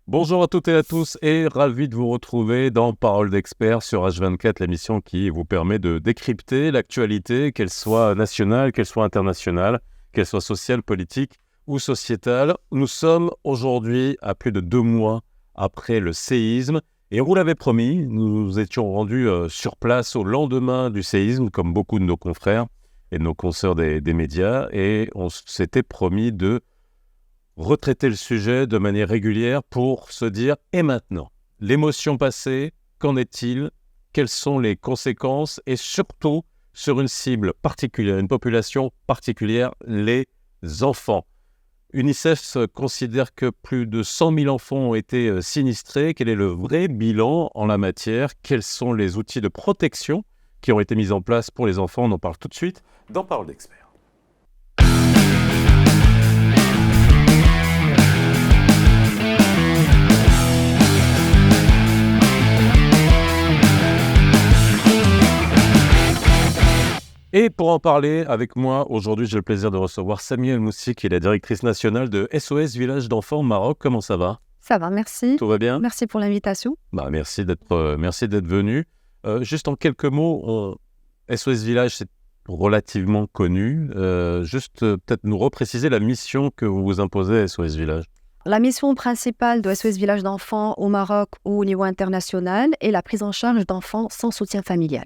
Bonjour à toutes et à tous et ravi de vous retrouver dans Parole d'experts sur H24, l'émission qui vous permet de décrypter l'actualité, qu'elle soit nationale, qu'elle soit internationale, qu'elle soit sociale, politique ou sociétale. Nous sommes aujourd'hui à plus de 2 mois après le séisme et on vous l'avait promis, nous étions rendus sur place au lendemain du séisme, comme beaucoup de nos confrères et de nos consoeurs des médias, et on s'était promis de retraiter le sujet de manière régulière pour se dire « et maintenant ?» L'émotion passée, qu'en est-il? Quelles sont les conséquences? Et surtout, sur une cible particulière, une population particulière, les enfants. UNICEF considère que plus de 100 000 enfants ont été sinistrés. Quel est le vrai bilan en la matière? Quels sont les outils de protection qui ont été mis en place pour les enfants? On en parle tout de suite dans Parole d'experts. Et pour en parler avec moi, aujourd'hui, j'ai le plaisir de recevoir Samia El Moussi, qui est la directrice nationale de SOS Village d'enfants Maroc. Comment ça va? Ça va, merci. Tout va bien? Merci pour l'invitation. Merci d'être venu. Juste en quelques mots, SOS Village, c'est relativement connu. Peut-être nous repréciser la mission que vous vous imposez à SOS Village. La mission principale de SOS Village d'enfants au Maroc ou au niveau international est la prise en charge d'enfants sans soutien familial.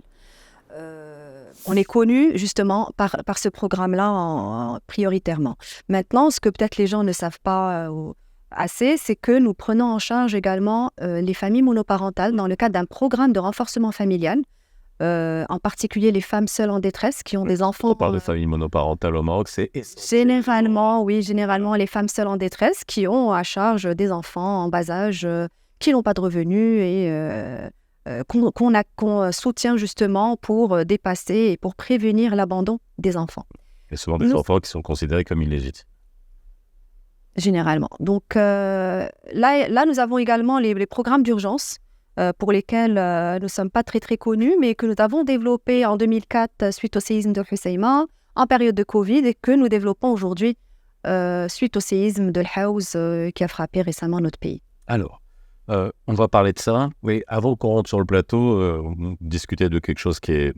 On est connu justement par ce programme-là prioritairement. Maintenant, ce que peut-être les gens ne savent pas assez, c'est que nous prenons en charge également les familles monoparentales dans le cadre d'un programme de renforcement familial, en particulier les femmes seules en détresse qui ont des enfants. On parle de familles monoparentales au Maroc, c'est généralement les femmes seules en détresse qui ont à charge des enfants en bas âge qui n'ont pas de revenus et qu'on soutient justement pour dépasser et pour prévenir l'abandon des enfants. Et souvent des enfants qui sont considérés comme illégitimes. Généralement. Donc là, nous avons également les programmes d'urgence pour lesquels nous ne sommes pas très très connus, mais que nous avons développés en 2004 suite au séisme de Hoceima, en période de Covid, et que nous développons aujourd'hui suite au séisme de l'Haouz qui a frappé récemment notre pays. Alors, on va parler de ça. Oui, avant qu'on rentre sur le plateau, on discutait de quelque chose qui est,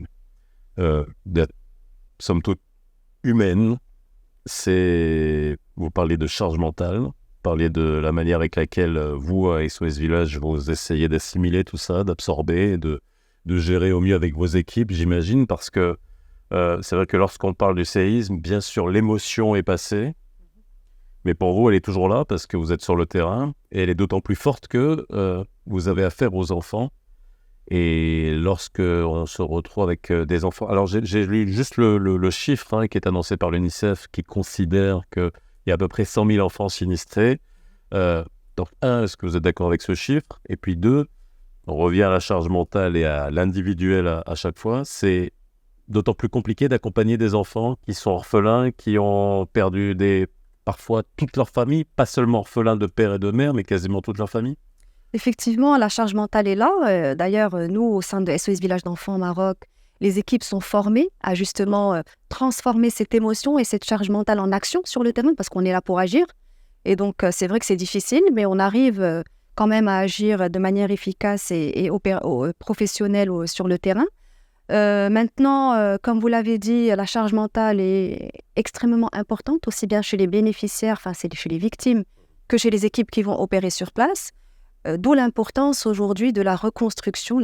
somme toute, humaine. Vous parlez de charge mentale, vous parlez de la manière avec laquelle vous, à SOS Village, vous essayez d'assimiler tout ça, d'absorber, de gérer au mieux avec vos équipes, j'imagine, parce que c'est vrai que lorsqu'on parle du séisme, bien sûr, l'émotion est passée, mais pour vous, elle est toujours là parce que vous êtes sur le terrain et elle est d'autant plus forte que vous avez affaire aux enfants. Et lorsqu'on se retrouve avec des enfants... Alors, j'ai lu juste le chiffre qui est annoncé par l'UNICEF qui considère qu'il y a à peu près 100 000 enfants sinistrés. Donc, est-ce que vous êtes d'accord avec ce chiffre? Et puis, 2, on revient à la charge mentale et à l'individuel à chaque fois. C'est d'autant plus compliqué d'accompagner des enfants qui sont orphelins, qui ont perdu parfois toute leur famille, pas seulement orphelins de père et de mère, mais quasiment toute leur famille. Effectivement, la charge mentale est là. D'ailleurs, nous, au sein de SOS Village d'enfants au Maroc, les équipes sont formées à justement transformer cette émotion et cette charge mentale en action sur le terrain parce qu'on est là pour agir. Et donc, c'est vrai que c'est difficile, mais on arrive quand même à agir de manière efficace et professionnelle sur le terrain. Maintenant, comme vous l'avez dit, la charge mentale est extrêmement importante, aussi bien chez les bénéficiaires, c'est chez les victimes, que chez les équipes qui vont opérer sur place. D'où l'importance aujourd'hui de la reconstruction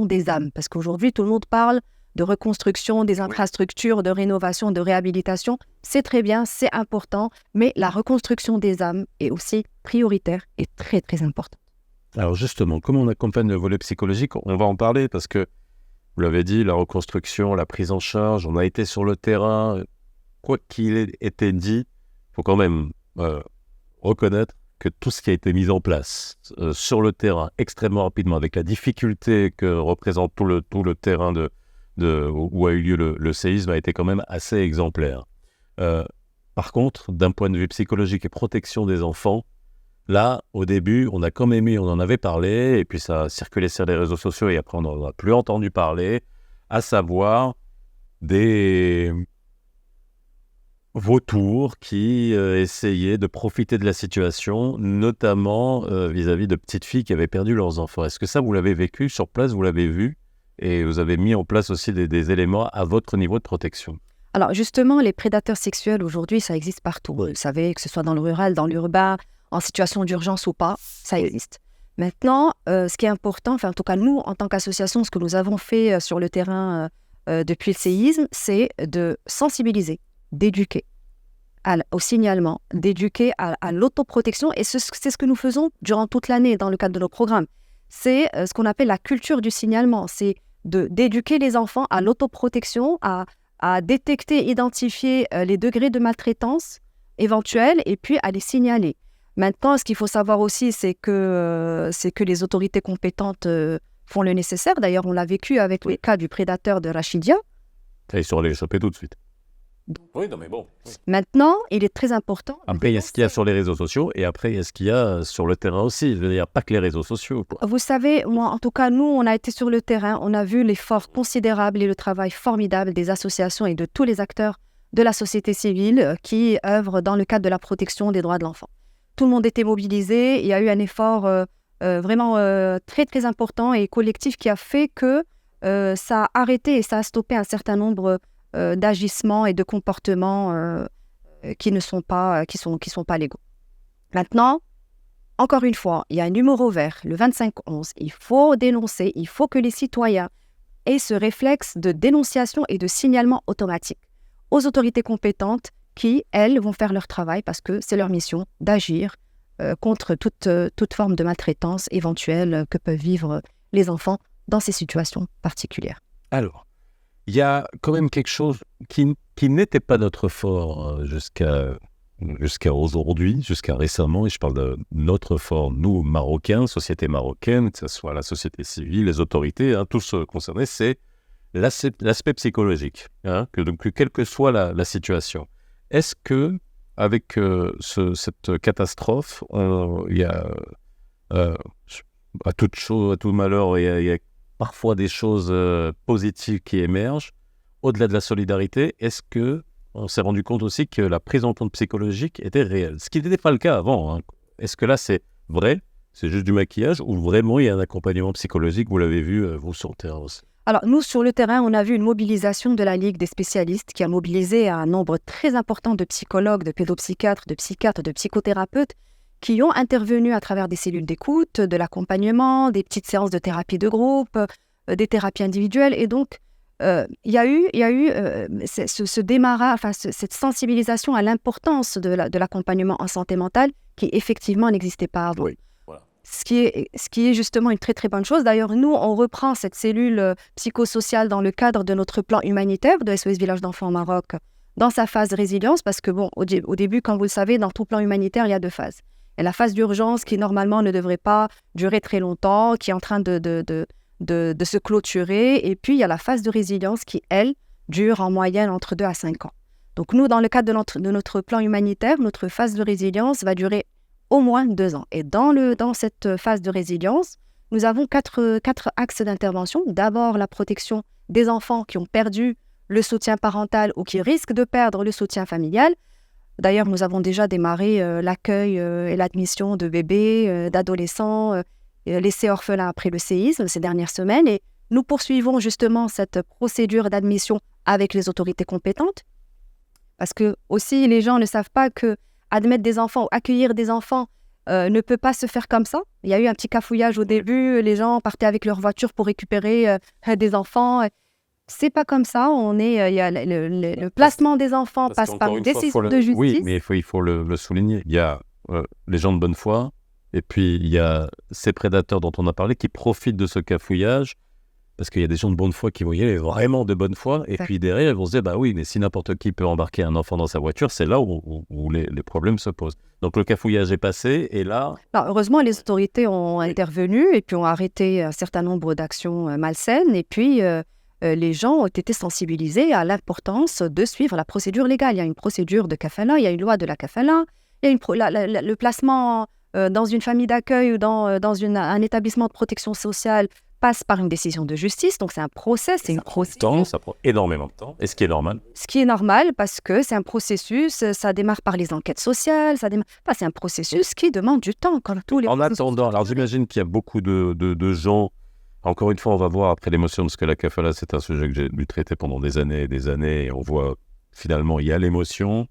des âmes. Parce qu'aujourd'hui, tout le monde parle de reconstruction des infrastructures, de rénovation, de réhabilitation. C'est très bien, c'est important, mais la reconstruction des âmes est aussi prioritaire et très, très importante. Alors justement, comment on accompagne le volet psychologique? On va en parler parce que, vous l'avez dit, la reconstruction, la prise en charge, on a été sur le terrain. Quoi qu'il ait été dit, il faut quand même reconnaître que tout ce qui a été mis en place sur le terrain extrêmement rapidement, avec la difficulté que représente tout le terrain où a eu lieu le séisme, a été quand même assez exemplaire. Par contre, d'un point de vue psychologique et protection des enfants, là, au début, on en avait parlé, et puis ça a circulé sur les réseaux sociaux, et après on n'en a plus entendu parler, à savoir des vautours qui essayaient de profiter de la situation, notamment vis-à-vis de petites filles qui avaient perdu leurs enfants. Est-ce que ça, vous l'avez vécu sur place, vous l'avez vu et vous avez mis en place aussi des éléments à votre niveau de protection? Alors justement, les prédateurs sexuels aujourd'hui, ça existe partout. Oui. Vous savez, que ce soit dans le rural, dans l'urbain, en situation d'urgence ou pas, ça existe. Maintenant, ce qui est important, enfin en tout cas nous, en tant qu'association, ce que nous avons fait sur le terrain depuis le séisme, c'est de sensibiliser, d'éduquer au signalement, d'éduquer à l'autoprotection. Et c'est ce que nous faisons durant toute l'année dans le cadre de nos programmes. C'est ce qu'on appelle la culture du signalement. C'est d'éduquer les enfants à l'autoprotection, à détecter, identifier les degrés de maltraitance éventuels et puis à les signaler. Maintenant, ce qu'il faut savoir aussi, c'est que les autorités compétentes font le nécessaire. D'ailleurs, on l'a vécu avec le cas du prédateur de Rachidia. Et ils sont allés les choper tout de suite. Oui, non mais bon. Maintenant, il est très important... Après, il y a ce qu'il y a sur les réseaux sociaux et après, il y a ce qu'il y a sur le terrain aussi. Je veux dire, pas que les réseaux sociaux, quoi. Vous savez, moi, en tout cas, nous, on a été sur le terrain, on a vu l'effort considérable et le travail formidable des associations et de tous les acteurs de la société civile qui œuvrent dans le cadre de la protection des droits de l'enfant. Tout le monde était mobilisé, il y a eu un effort vraiment très, très important et collectif qui a fait que ça a arrêté et ça a stoppé un certain nombre d'agissements et de comportements qui ne sont pas, qui sont pas légaux. Maintenant, encore une fois, il y a un numéro vert, le 2511. Il faut dénoncer, il faut que les citoyens aient ce réflexe de dénonciation et de signalement automatique aux autorités compétentes qui, elles, vont faire leur travail parce que c'est leur mission d'agir contre toute forme de maltraitance éventuelle que peuvent vivre les enfants dans ces situations particulières. Alors, il y a quand même quelque chose qui n'était pas notre fort jusqu'à aujourd'hui, jusqu'à récemment, et je parle de notre fort, nous, Marocains, société marocaine, que ce soit la société civile, les autorités, tous concernés, c'est l'aspect psychologique, donc quelle que soit la situation. Est-ce que, avec cette catastrophe, il y a, à tout malheur, il y a parfois des choses positives qui émergent. Au-delà de la solidarité, est-ce qu'on s'est rendu compte aussi que la prise en compte psychologique était réelle? Ce qui n'était pas le cas avant. Est-ce que là, c'est vrai? C'est juste du maquillage ou vraiment il y a un accompagnement psychologique? Vous l'avez vu, vous, sur le terrain aussi. Alors, nous, sur le terrain, on a vu une mobilisation de la Ligue des spécialistes qui a mobilisé un nombre très important de psychologues, de pédopsychiatres, de psychothérapeutes qui ont intervenu à travers des cellules d'écoute, de l'accompagnement, des petites séances de thérapie de groupe, des thérapies individuelles. Et donc, il y a eu ce démarrage, cette sensibilisation à l'importance de l'accompagnement en santé mentale qui, effectivement, n'existait pas avant. Oui. Ce qui est justement une très très bonne chose. D'ailleurs, nous, on reprend cette cellule psychosociale dans le cadre de notre plan humanitaire de SOS Village d'enfants au Maroc dans sa phase de résilience parce que, au début, comme vous le savez, dans tout plan humanitaire, il y a 2 phases. Il y a la phase d'urgence qui, normalement, ne devrait pas durer très longtemps, qui est en train de se clôturer. Et puis, il y a la phase de résilience qui, elle, dure en moyenne entre 2 à 5 ans. Donc, nous, dans le cadre de notre plan humanitaire, notre phase de résilience va durer au moins 2 ans. Et dans cette phase de résilience, nous avons 4 axes d'intervention. D'abord, la protection des enfants qui ont perdu le soutien parental ou qui risquent de perdre le soutien familial. D'ailleurs, nous avons déjà démarré l'accueil et l'admission de bébés, d'adolescents laissés orphelins après le séisme ces dernières semaines. Et nous poursuivons justement cette procédure d'admission avec les autorités compétentes. Parce que aussi, les gens ne savent pas que admettre des enfants ou accueillir des enfants ne peut pas se faire comme ça. Il y a eu un petit cafouillage au début, les gens partaient avec leur voiture pour récupérer des enfants. C'est pas comme ça, il y a le placement des enfants passe par une décision de justice. Oui, mais il faut le souligner. Il y a les gens de bonne foi et puis il y a ces prédateurs dont on a parlé qui profitent de ce cafouillage parce qu'il y a des gens de bonne foi qui vont y aller vraiment de bonne foi et puis derrière ils vont se dire bah oui mais si n'importe qui peut embarquer un enfant dans sa voiture c'est là où les problèmes se posent. Donc le cafouillage est passé et là... Alors, heureusement les autorités ont intervenu et puis ont arrêté un certain nombre d'actions malsaines et puis les gens ont été sensibilisés à l'importance de suivre la procédure légale. Il y a une procédure de kafala, il y a une loi de la kafala, il y a le placement dans une famille d'accueil ou dans un établissement de protection sociale passe par une décision de justice, donc c'est un procès, c'est une procédure. Ça prend énormément de temps, et ce qui est normal. Ce qui est normal parce que c'est un processus, ça démarre par les enquêtes sociales, c'est un processus qui demande du temps. Comme tous les En processus attendant, alors structurés. j'imagine qu'il y a beaucoup de gens, encore une fois, on va voir après l'émotion, parce que la kafala, c'est un sujet que j'ai dû traiter pendant des années et des années, et on voit finalement, il y a l'émotion,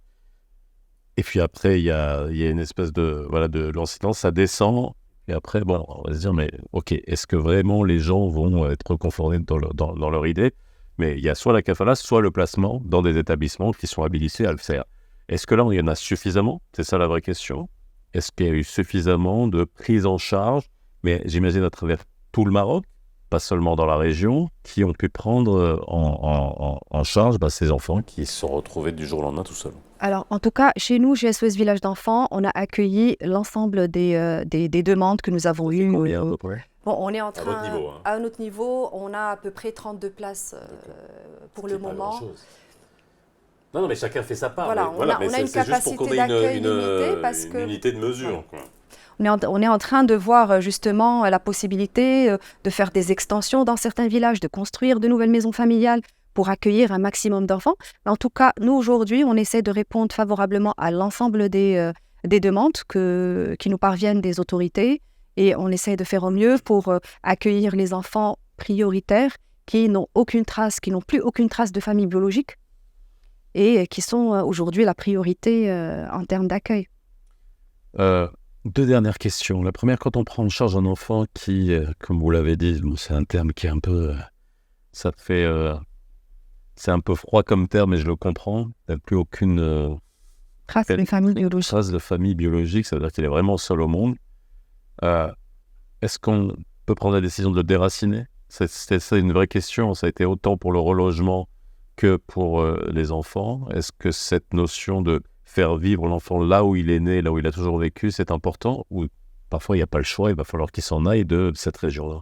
et puis après, il y a une espèce de l'incident, ça descend, et après, bon, on va se dire, mais ok, est-ce que vraiment les gens vont être confortés dans leur idée? Mais il y a soit la kafala, soit le placement dans des établissements qui sont habilités à le faire. Est-ce que là, il y en a suffisamment? C'est ça la vraie question. Est-ce qu'il y a eu suffisamment de prise en charge, mais j'imagine à travers tout le Maroc, pas seulement dans la région, qui ont pu prendre en charge ces enfants qui se sont retrouvés du jour au lendemain tout seuls? Alors, en tout cas, chez nous, chez SOS Village d'enfants, on a accueilli l'ensemble des demandes que nous avons eues. Combien, à peu près? Bon, on est en À votre niveau, hein. à notre niveau, on a à peu près 32 places pour le moment. Non, mais chacun fait sa part. Voilà, mais on a une c'est juste pour qu'on capacité ait d'accueil limitée parce une que unité de mesure. voilà. Quoi. On est en train de voir justement la possibilité de faire des extensions dans certains villages, de construire de nouvelles maisons familiales pour accueillir un maximum d'enfants. Mais en tout cas, nous, aujourd'hui, on essaie de répondre favorablement à l'ensemble des demandes qui nous parviennent des autorités et on essaie de faire au mieux pour accueillir les enfants prioritaires qui n'ont plus aucune trace de famille biologique et qui sont aujourd'hui la priorité en termes d'accueil. Deux dernières questions. La première, quand on prend en charge un enfant qui, comme vous l'avez dit, c'est un terme qui est un peu... ça fait... c'est un peu froid comme terme, mais je le comprends. Il n'y a plus aucune Trace de famille biologique. trace de famille biologique, ça veut dire qu'il est vraiment seul au monde. Est-ce qu'on peut prendre la décision de le déraciner? C'est une vraie question. Ça a été autant pour le relogement que pour les enfants. Est-ce que cette notion de faire vivre l'enfant là où il est né, là où il a toujours vécu, c'est important? Ou parfois il n'y a pas le choix, il va falloir qu'il s'en aille de cette région-là?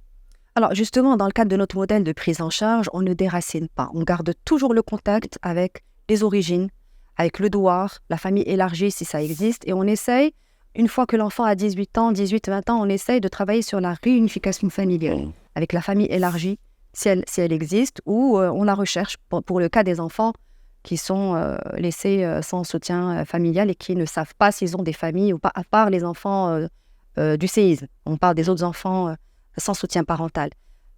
Alors justement, dans le cadre de notre modèle de prise en charge, on ne déracine pas. On garde toujours le contact avec les origines, avec le douar, la famille élargie si ça existe. Et on essaye, une fois que l'enfant a 18 ans, 18-20 ans, on essaye de travailler sur la réunification familiale avec la famille élargie, si elle existe, ou on la recherche pour le cas des enfants qui sont laissés sans soutien familial et qui ne savent pas s'ils ont des familles ou pas, à part les enfants du séisme. On parle des autres enfants sans soutien parental.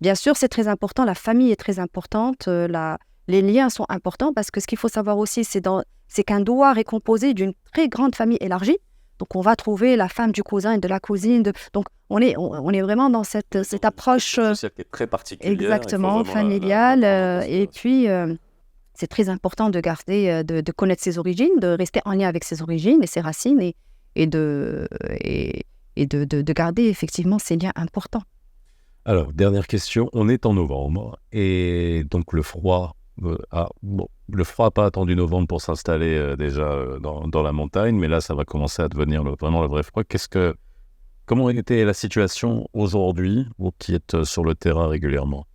Bien sûr, c'est très important, la famille est très importante, les liens sont importants parce que ce qu'il faut savoir aussi, c'est qu'un douar est composé d'une très grande famille élargie. Donc, on va trouver la femme du cousin et de la cousine. Donc, on est vraiment dans cette approche Société très particulière. exactement familiale. Et puis, c'est très important de garder, de connaître ses origines, de rester en lien avec ses origines et ses racines et de garder effectivement ces liens importants. Alors, dernière question. On est en novembre et donc le froid n'a pas attendu novembre pour s'installer déjà dans la montagne, mais là, ça va commencer à devenir vraiment le vrai froid. Comment était la situation aujourd'hui, vous qui êtes sur le terrain régulièrement?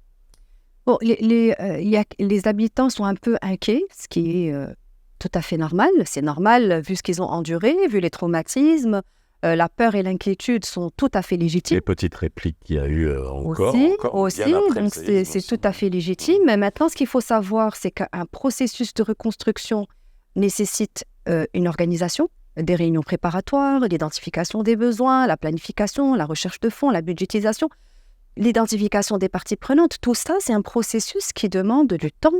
Bon, les habitants sont un peu inquiets, ce qui est tout à fait normal. C'est normal vu ce qu'ils ont enduré, vu les traumatismes. La peur et l'inquiétude sont tout à fait légitimes. Les petites répliques qu'il y a eu encore Aussi, bien après le donc séisme c'est aussi. tout à fait légitime. Mais maintenant, ce qu'il faut savoir, c'est qu'un processus de reconstruction nécessite une organisation, des réunions préparatoires, l'identification des besoins, la planification, la recherche de fonds, la budgétisation, l'identification des parties prenantes. Tout ça, c'est un processus qui demande du temps,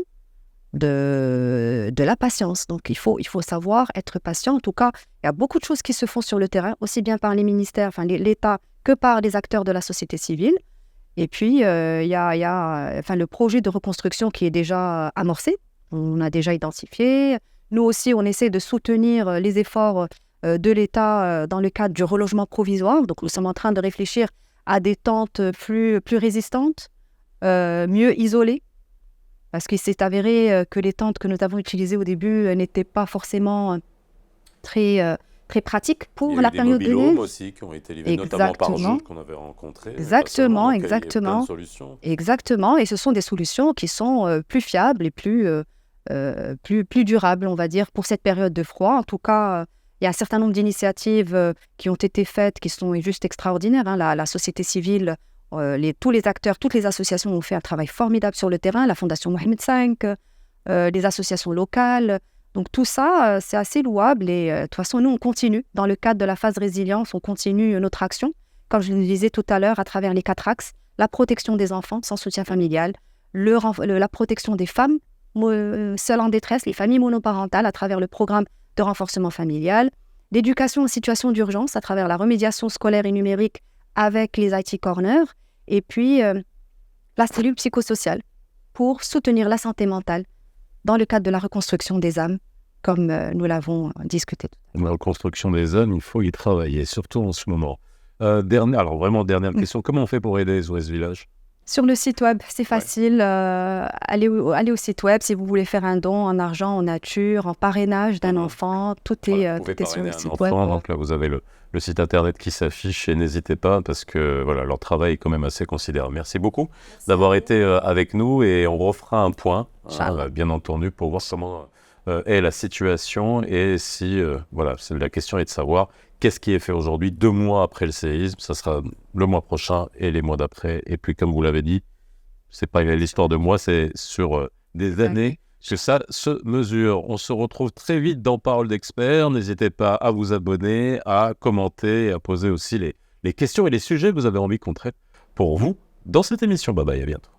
de la patience. Donc, il faut savoir être patient. En tout cas, il y a beaucoup de choses qui se font sur le terrain, aussi bien par les ministères, l'État, que par les acteurs de la société civile. Et puis, il y a le projet de reconstruction qui est déjà amorcé. On a déjà identifié. Nous aussi, on essaie de soutenir les efforts de l'État dans le cadre du relogement provisoire. Donc, nous sommes en train de réfléchir à des tentes plus résistantes, mieux isolées. Parce qu'il s'est avéré que les tentes que nous avons utilisées au début n'étaient pas forcément très pratiques pour la période de Il y a eu des neige. mobil-homes aussi qui ont été livrés, notamment par Jules qu'on avait rencontré. Exactement. Il y a plein de solutions. Exactement. Et ce sont des solutions qui sont plus fiables et plus durables, on va dire, pour cette période de froid. En tout cas, il y a un certain nombre d'initiatives qui ont été faites qui sont juste extraordinaires. La société civile tous les acteurs, toutes les associations ont fait un travail formidable sur le terrain, la Fondation Mohamed V, les associations locales. Donc tout ça, c'est assez louable et de toute façon, nous, on continue. Dans le cadre de la phase résilience, on continue notre action. Comme je le disais tout à l'heure, à travers les 4 axes, la protection des enfants sans soutien familial, la protection des femmes seules en détresse, les familles monoparentales à travers le programme de renforcement familial, l'éducation en situation d'urgence à travers la remédiation scolaire et numérique avec les IT Corners, et puis la cellule psychosociale pour soutenir la santé mentale dans le cadre de la reconstruction des âmes, comme nous l'avons discuté. La reconstruction des âmes, il faut y travailler, surtout en ce moment. Dernière question, comment on fait pour aider SOS Village ? Sur le site web, c'est facile. Allez au site web si vous voulez faire un don en argent, en nature, en parrainage d'un enfant. Tout est sur le site web. Donc là, vous avez le site internet qui s'affiche et n'hésitez pas parce que leur travail est quand même assez considérable. Merci beaucoup d'avoir été avec nous et on refera un point, bien entendu, pour voir comment est la situation et si, la question est de savoir qu'est-ce qui est fait aujourd'hui, 2 mois après le séisme. Ça sera le mois prochain et les mois d'après. Et puis, comme vous l'avez dit, c'est pas l'histoire de mois, c'est sur des années que ça se mesure. On se retrouve très vite dans Parole d'experts. N'hésitez pas à vous abonner, à commenter et à poser aussi les questions et les sujets que vous avez envie qu'on traite pour vous dans cette émission. Bye bye, à bientôt.